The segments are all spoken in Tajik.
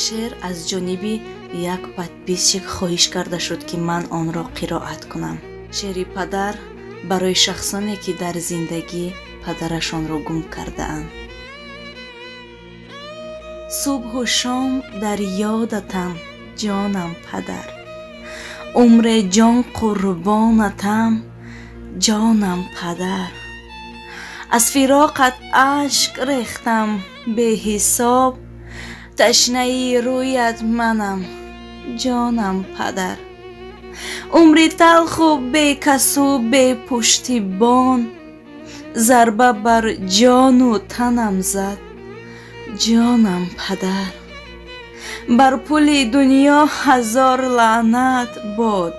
шеър аз ҷониби як подписчик хоҳиш карда шуд ки ман онро қироат кунам. шеъри падар барои шахсоне ки дар зиндагӣ падарашонро гум кардаанд. субҳу шом дар ёдатам ҷонам падар, умре ҷон қурбонатам ҷонам падар. аз фироқат ашк рехтам беҳисоб, ташнаи рӯят манам ҷонам падар. умри талху бекасу бепуштибон, зарба бар ҷону танам зад ҷонам падар. бар пули дунё ҳазор лаънат бод,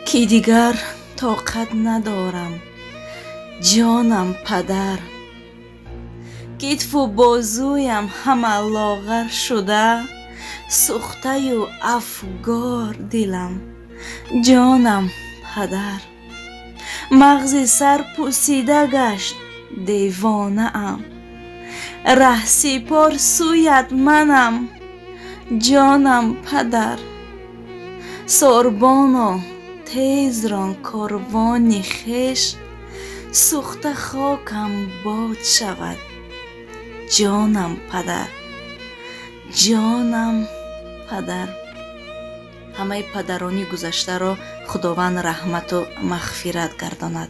ки дигар тоқат надорам ҷонам падар. китфу бозуям ҳама лоғар шуда, сӯхтаю афгор дилам ҷонам падар. мағзи сар пусида гашт девонаам, раҳсипор сӯят манам ҷонам падар. сорбоно тез рон корвони хеш, сӯхта хокам бод шавад ҷонам падар ҷонам падар. ҳамаи падарони гузаштаро худованд раҳмату мағфират гардонад.